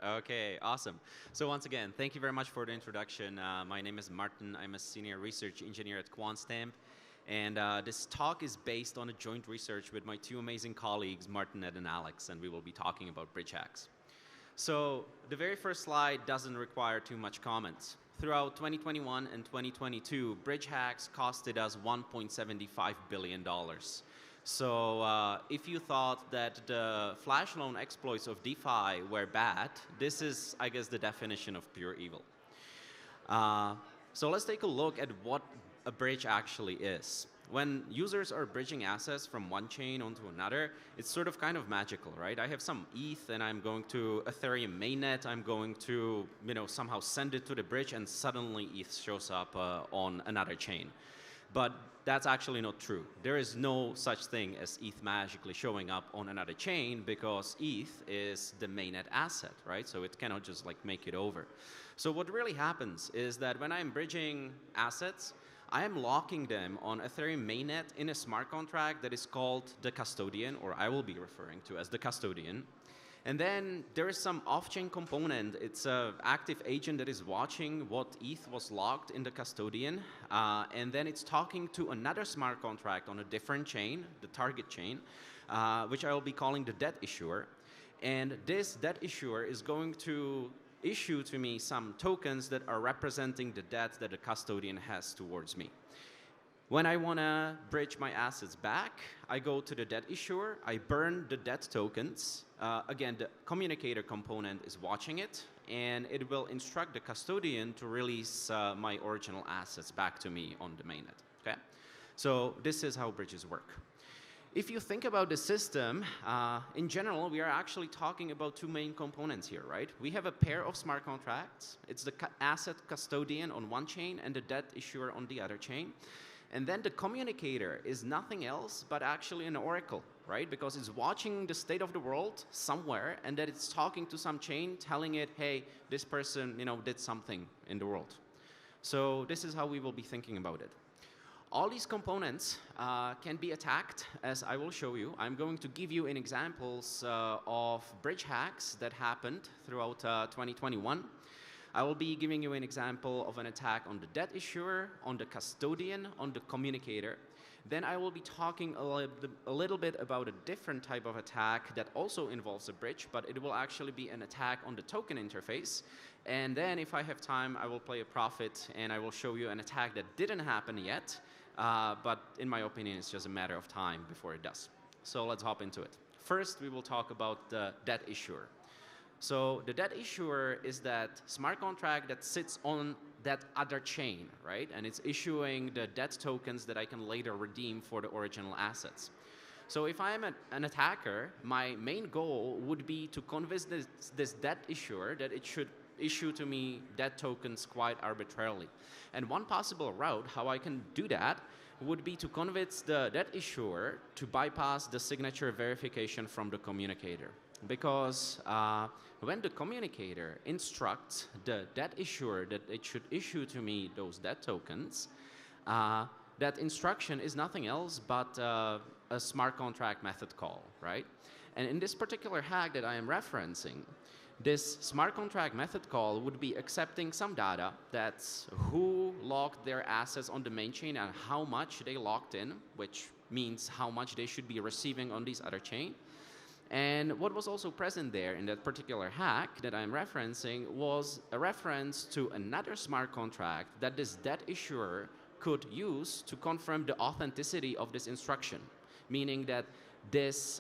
Okay, awesome. So once again, thank you very much for the introduction. My name is Martin. I'm a senior research engineer at QuantStamp. And this talk is based on a joint research with my two amazing colleagues, Martin and Alex, and we will be talking about bridge hacks. So the very first slide doesn't require too much comments. Throughout 2021 and 2022, bridge hacks costed us $1.75 billion. So if you thought that the flash loan exploits of DeFi were bad, this is, I guess, the definition of pure evil. So let's take a look at what a bridge actually is. When users are bridging assets from one chain onto another, it's sort of kind of magical, right? I have some ETH and I'm going to Ethereum mainnet. I'm going to, somehow send it to the bridge, and suddenly ETH shows up on another chain. But that's actually not true. There is no such thing as ETH magically showing up on another chain, because ETH is the mainnet asset, right? So it cannot just make it over. So what really happens is that when I'm bridging assets, I am locking them on Ethereum mainnet in a smart contract that is called the Custodian, or I will be referring to as the Custodian. And then there is some off-chain component. It's an active agent that is watching what ETH was locked in the Custodian. And then it's talking to another smart contract on a different chain, the target chain, which I will be calling the debt issuer. And this debt issuer is going to issue to me some tokens that are representing the debt that the Custodian has towards me. When I want to bridge my assets back, I go to the debt issuer, I burn the debt tokens. Again, the Communicator component is watching it, and it will instruct the Custodian to release my original assets back to me on the mainnet. Okay? So this is how bridges work. If you think about the system, in general, we are actually talking about two main components here, right? We have a pair of smart contracts. It's the asset custodian on one chain and the debt issuer on the other chain. And then the communicator is nothing else but actually an oracle, right? Because it's watching the state of the world somewhere, and that it's talking to some chain, telling it, hey, this person, did something in the world. So this is how we will be thinking about it. All these components can be attacked, as I will show you. I'm going to give you examples of bridge hacks that happened throughout 2021. I will be giving you an example of an attack on the debt issuer, on the custodian, on the communicator. Then I will be talking a little bit about a different type of attack that also involves a bridge, but it will actually be an attack on the token interface. And then if I have time, I will play a prophet, and I will show you an attack that didn't happen yet, but in my opinion, it's just a matter of time before it does. So let's hop into it. First, we will talk about the debt issuer. So the debt issuer is that smart contract that sits on that other chain, right? And it's issuing the debt tokens that I can later redeem for the original assets. So if I am an attacker, my main goal would be to convince this debt issuer that it should issue to me debt tokens quite arbitrarily. And one possible route how I can do that would be to convince the debt issuer to bypass the signature verification from the communicator. Because when the communicator instructs the debt issuer that it should issue to me those debt tokens, that instruction is nothing else but a smart contract method call, right? And in this particular hack that I am referencing, this smart contract method call would be accepting some data, that's who locked their assets on the main chain and how much they locked in, which means how much they should be receiving on this other chain. And what was also present there in that particular hack that I'm referencing was a reference to another smart contract that this debt issuer could use to confirm the authenticity of this instruction, meaning that this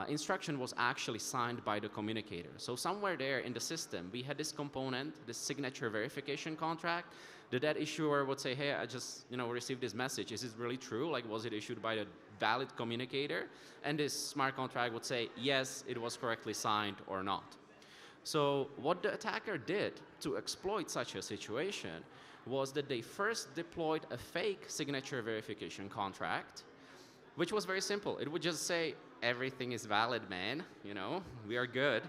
instruction was actually signed by the communicator. So somewhere there in the system, we had this component, this signature verification contract. The debt issuer would say, hey, I just received this message. Is it really true? Was it issued by the valid communicator? And this smart contract would say, yes, it was correctly signed or not. So what the attacker did to exploit such a situation was that they first deployed a fake signature verification contract, which was very simple. It would just say, everything is valid, man. We are good.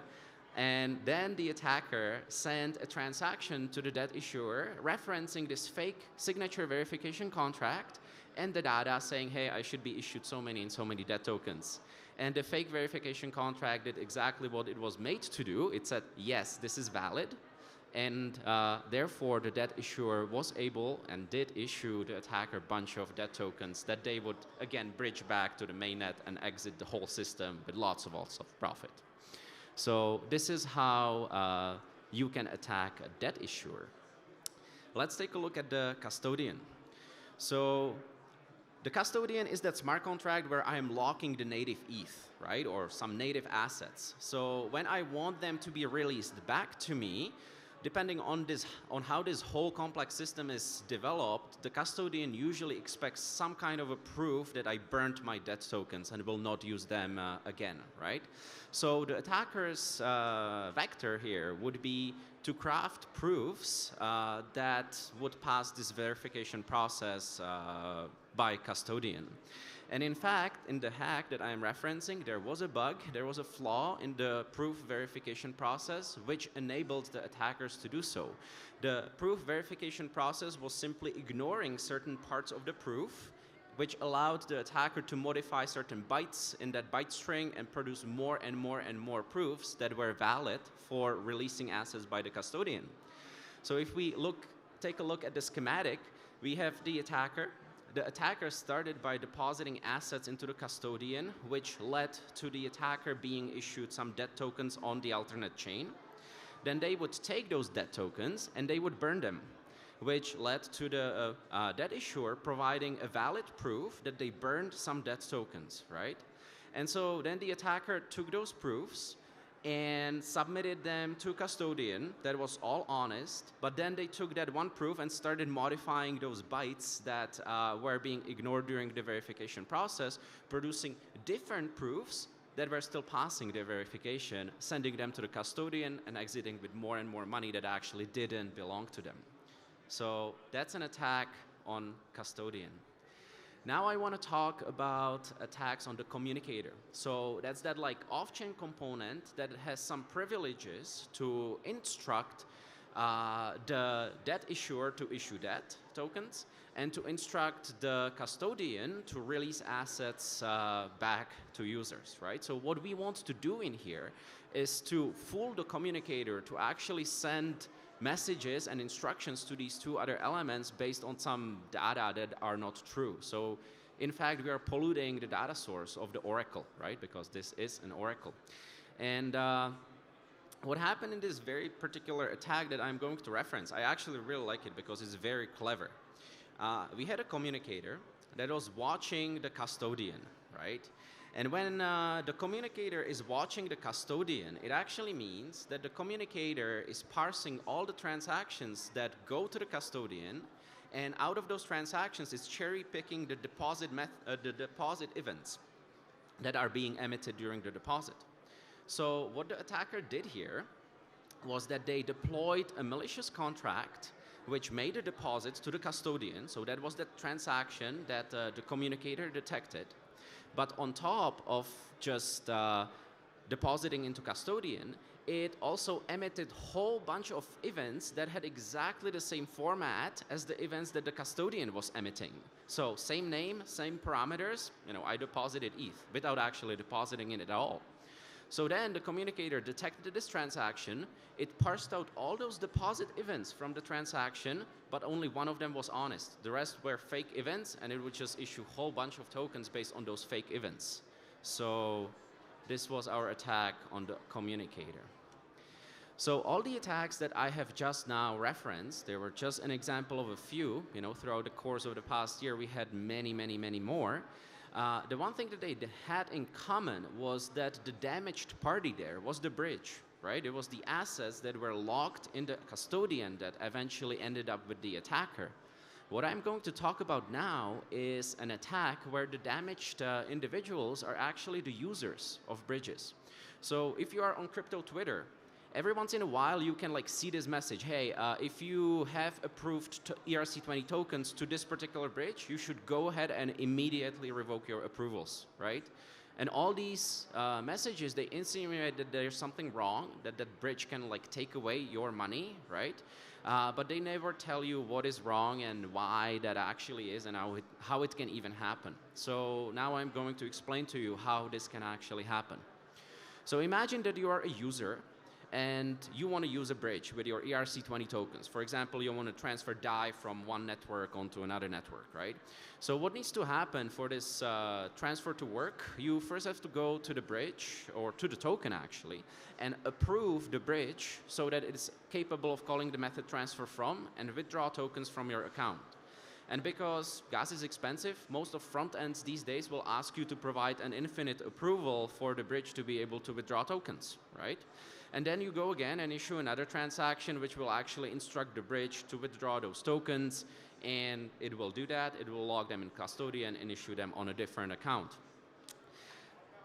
And then the attacker sent a transaction to the debt issuer referencing this fake signature verification contract and the data saying, hey, I should be issued so many and so many debt tokens. And the fake verification contract did exactly what it was made to do. It said, yes, this is valid. And therefore, the debt issuer was able and did issue the attacker a bunch of debt tokens that they would, again, bridge back to the mainnet and exit the whole system with lots of profit. So this is how you can attack a debt issuer. Let's take a look at the custodian. So the custodian is that smart contract where I am locking the native ETH, right, or some native assets. So when I want them to be released back to me, depending on how this whole complex system is developed, the custodian usually expects some kind of a proof that I burnt my debt tokens and will not use them again, right? So the attacker's vector here would be to craft proofs that would pass this verification process by custodian. And in fact, in the hack that I am referencing, there was a bug, there was a flaw in the proof verification process which enabled the attackers to do so. The proof verification process was simply ignoring certain parts of the proof, which allowed the attacker to modify certain bytes in that byte string and produce more and more and more proofs that were valid for releasing assets by the custodian. So if we take a look at the schematic, we have the attacker. The attacker started by depositing assets into the custodian, which led to the attacker being issued some debt tokens on the alternate chain. Then they would take those debt tokens and they would burn them, which led to the debt issuer providing a valid proof that they burned some debt tokens, right? And so then the attacker took those proofs and submitted them to custodian. That was all honest, but then they took that one proof and started modifying those bytes that were being ignored during the verification process, producing different proofs that were still passing their verification, sending them to the custodian and exiting with more and more money that actually didn't belong to them. So that's an attack on custodian. Now I want to talk about attacks on the communicator. So that's that like off-chain component that has some privileges to instruct the debt issuer to issue debt tokens and to instruct the custodian to release assets back to users, right? So what we want to do in here is to fool the communicator to actually send messages and instructions to these two other elements based on some data that are not true. So in fact, we are polluting the data source of the oracle, right? Because this is an oracle. And what happened in this very particular attack that I'm going to reference, I actually really like it because it's very clever. We had a communicator that was watching the custodian, right? And when the communicator is watching the custodian, it actually means that the communicator is parsing all the transactions that go to the custodian, and out of those transactions, it's cherry-picking the deposit events that are being emitted during the deposit. So what the attacker did here was that they deployed a malicious contract which made a deposit to the custodian. So that was the transaction that the communicator detected. But on top of just depositing into custodian, it also emitted a whole bunch of events that had exactly the same format as the events that the custodian was emitting. So same name, same parameters, I deposited ETH without actually depositing it at all. So then the communicator detected this transaction, it parsed out all those deposit events from the transaction, but only one of them was honest. The rest were fake events, and it would just issue a whole bunch of tokens based on those fake events. So this was our attack on the communicator. So all the attacks that I have just now referenced, they were just an example of a few. Throughout the course of the past year, we had many, many, many more. The one thing that they had in common was that the damaged party there was the bridge, right? It was the assets that were locked in the custodian that eventually ended up with the attacker. What I'm going to talk about now is an attack where the damaged individuals are actually the users of bridges. So if you are on crypto Twitter, every once in a while you can see this message, hey, if you have approved ERC20 tokens to this particular bridge, you should go ahead and immediately revoke your approvals, right? And all these messages, they insinuate that there's something wrong, that that bridge can like take away your money, right? But they never tell you what is wrong and why that actually is and how it can even happen. So now I'm going to explain to you how this can actually happen. So imagine that you are a user and you want to use a bridge with your ERC20 tokens. For example, you want to transfer DAI from one network onto another network, right? So what needs to happen for this transfer to work? You first have to go to the bridge, or to the token actually, and approve the bridge so that it's capable of calling the method transfer from and withdraw tokens from your account. And because gas is expensive, most of front ends these days will ask you to provide an infinite approval for the bridge to be able to withdraw tokens, right? And then you go again and issue another transaction which will actually instruct the bridge to withdraw those tokens, and it will do that. It will log them in Custodian and issue them on a different account.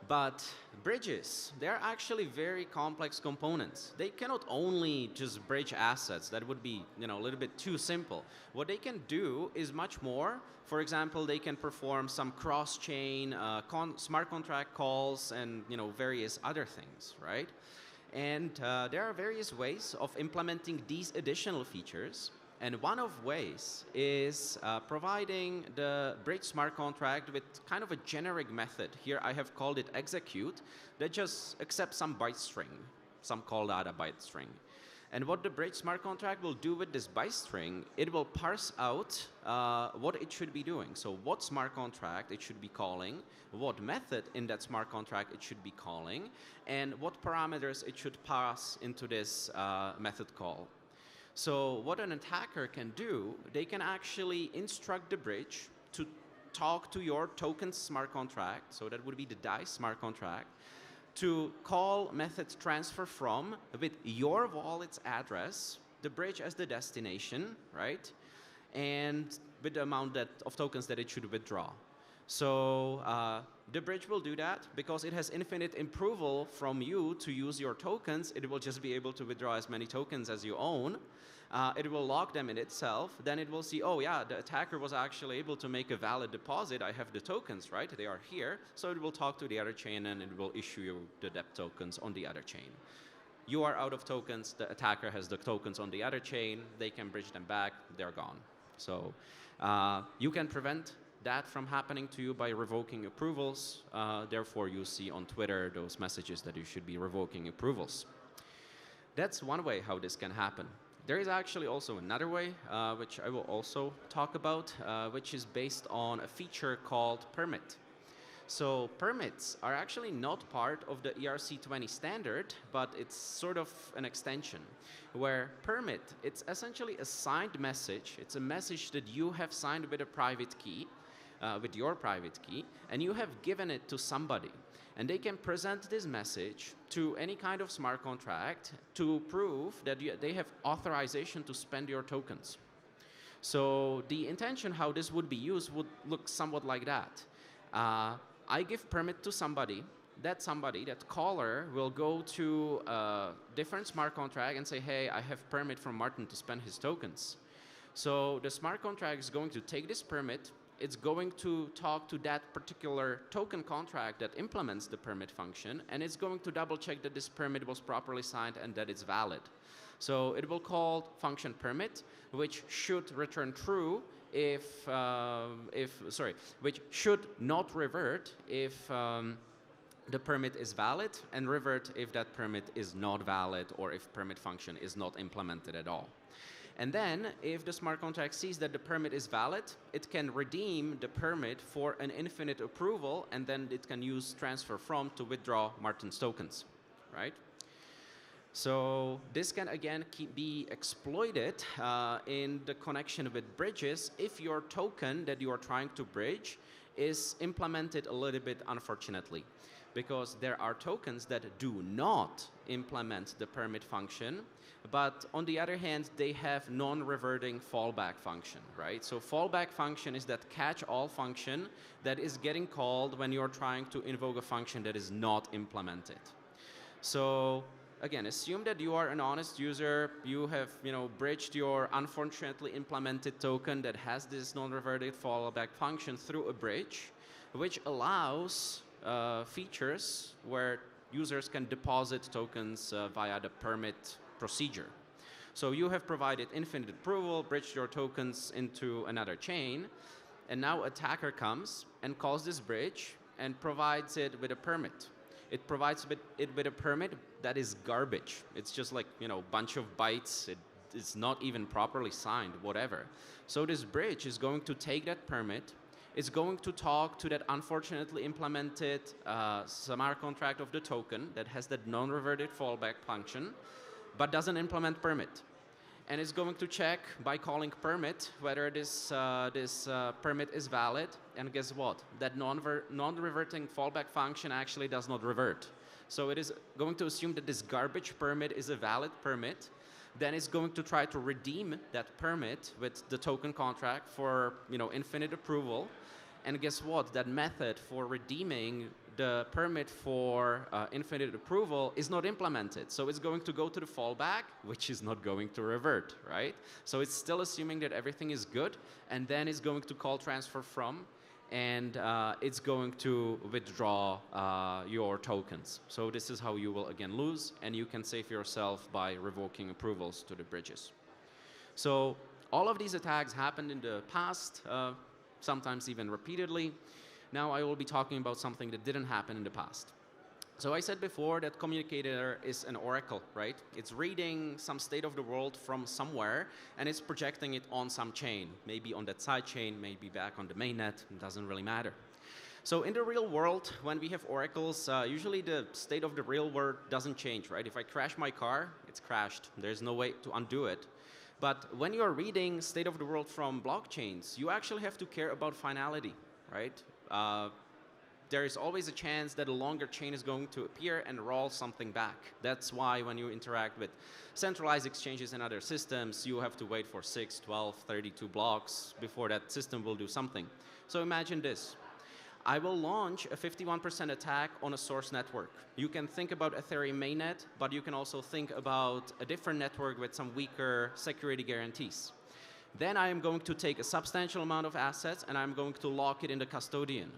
But bridges, they're actually very complex components. They cannot only just bridge assets. That would be, a little bit too simple. What they can do is much more. For example, they can perform some cross-chain smart contract calls and, various other things, right? And there are various ways of implementing these additional features. And one of ways is providing the bridge smart contract with kind of a generic method. Here I have called it execute, that just accepts some byte string, some call data byte string. And what the bridge smart contract will do with this byte string, it will parse out what it should be doing. So what smart contract it should be calling, what method in that smart contract it should be calling, and what parameters it should pass into this method call. So what an attacker can do, they can actually instruct the bridge to talk to your token smart contract, so that would be the DAI smart contract, to call method transfer from with your wallet's address, the bridge as the destination, right? And with the amount of tokens that it should withdraw. So the bridge will do that because it has infinite approval from you to use your tokens. It will just be able to withdraw as many tokens as you own. It will log them in itself. Then it will see, oh yeah, the attacker was actually able to make a valid deposit. I have the tokens, right? They are here. So it will talk to the other chain and it will issue you the DEP tokens on the other chain. You are out of tokens. The attacker has the tokens on the other chain. They can bridge them back. They're gone. So you can prevent that from happening to you by revoking approvals. Therefore, you see on Twitter those messages that you should be revoking approvals. That's one way how this can happen. There is actually also another way, which I will also talk about, which is based on a feature called permit. So permits are actually not part of the ERC20 standard, but it's sort of an extension, where permit, it's essentially a signed message. It's a message that you have signed with a private key, with your private key, and you have given it to somebody. And they can present this message to any kind of smart contract to prove that they have authorization to spend your tokens. So the intention how this would be used would look somewhat like that. I give permit to somebody. That caller, will go to a different smart contract and say, hey, I have permit from Martin to spend his tokens. So the smart contract is going to take this permit. It's going to talk to that particular token contract that implements the permit function, and it's going to double check that this permit was properly signed and that it's valid. So it will call function permit, which should return true which should not revert if the permit is valid, and revert if that permit is not valid or if permit function is not implemented at all. And then, if the smart contract sees that the permit is valid, it can redeem the permit for an infinite approval, and then it can use transfer from to withdraw Martin's tokens, right? So this can again be exploited in the connection with bridges if your token that you are trying to bridge is implemented a little bit unfortunately, because there are tokens that do not implement the permit function, but on the other hand, they have non-reverting fallback function, right? So fallback function is that catch-all function that is getting called when you're trying to invoke a function that is not implemented. So again, assume that you are an honest user. You have, bridged your unfortunately implemented token that has this non-reverted fallback function through a bridge, which allows features where users can deposit tokens via the permit procedure. So you have provided infinite approval, bridged your tokens into another chain, and now attacker comes and calls this bridge and provides it with a permit. It provides it with a permit that is garbage. It's just like, bunch of bytes. It's not even properly signed, whatever. So this bridge is going to take that permit. It's going to talk to that unfortunately implemented smart contract of the token that has that non-reverted fallback function, but doesn't implement permit. And it's going to check by calling permit whether this permit is valid. And guess what? That non-reverting fallback function actually does not revert. So it is going to assume that this garbage permit is a valid permit. Then it's going to try to redeem that permit with the token contract for infinite approval. And guess what? That method for redeeming the permit for infinite approval is not implemented. So it's going to go to the fallback, which is not going to revert, right? So it's still assuming that everything is good, and then it's going to call transfer from, and it's going to withdraw your tokens. So this is how you will again lose, and you can save yourself by revoking approvals to the bridges. So all of these attacks happened in the past, sometimes even repeatedly. Now I will be talking about something that didn't happen in the past. So I said before that Communicator is an oracle, right? It's reading some state of the world from somewhere, and it's projecting it on some chain, maybe on that side chain, maybe back on the mainnet. It doesn't really matter. So in the real world, when we have oracles, usually the state of the real world doesn't change, right? If I crash my car, it's crashed. There's no way to undo it. But when you're reading state of the world from blockchains, you actually have to care about finality, right? There is always a chance that a longer chain is going to appear and roll something back. That's why when you interact with centralized exchanges and other systems, you have to wait for 6, 12, 32 blocks before that system will do something. So imagine this. I will launch a 51% attack on a source network. You can think about Ethereum mainnet, but you can also think about a different network with some weaker security guarantees. Then I am going to take a substantial amount of assets and I'm going to lock it in the Custodian.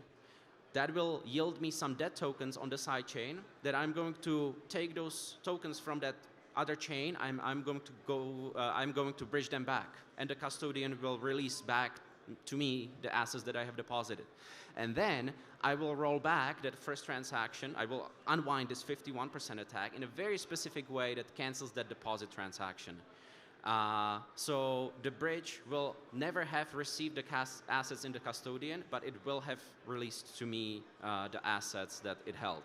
That will yield me some dead tokens on the side chain that I'm going to take those tokens from that other chain. I'm going to bridge them back, and the Custodian will release back to me the assets that I have deposited. And then I will roll back that first transaction. I will unwind this 51% attack in a very specific way that cancels that deposit transaction. So the bridge will never have received the assets in the Custodian, but it will have released to me the assets that it held.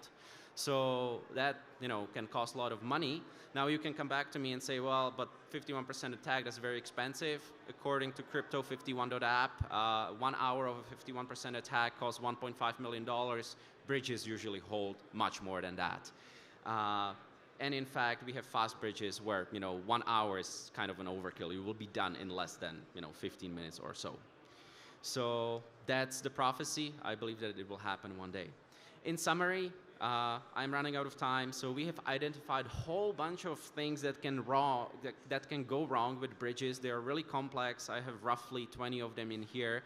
So that can cost a lot of money. Now you can come back to me and say, well, but 51% attack, that's very expensive. According to Crypto51.app, 1 hour of a 51% attack costs $1.5 million. Bridges usually hold much more than that. And in fact, we have fast bridges where 1 hour is kind of an overkill. You will be done in less than 15 minutes or so. So that's the prophecy. I believe that it will happen one day. In summary, I'm running out of time. So we have identified a whole bunch of things that can go wrong with bridges. They are really complex. I have roughly 20 of them in here.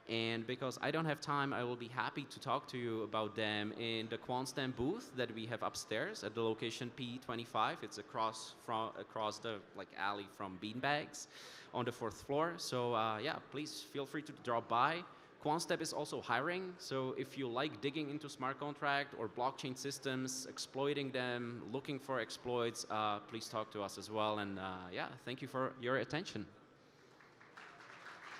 And because I don't have time, I will be happy to talk to you about them in the QuantStamp booth that we have upstairs at the location P25. It's across the alley from Beanbags on the 4th floor. So yeah, please feel free to drop by. QuantStamp is also hiring, so if you like digging into smart contract or blockchain systems, exploiting them, looking for exploits, please talk to us as well. And yeah, thank you for your attention.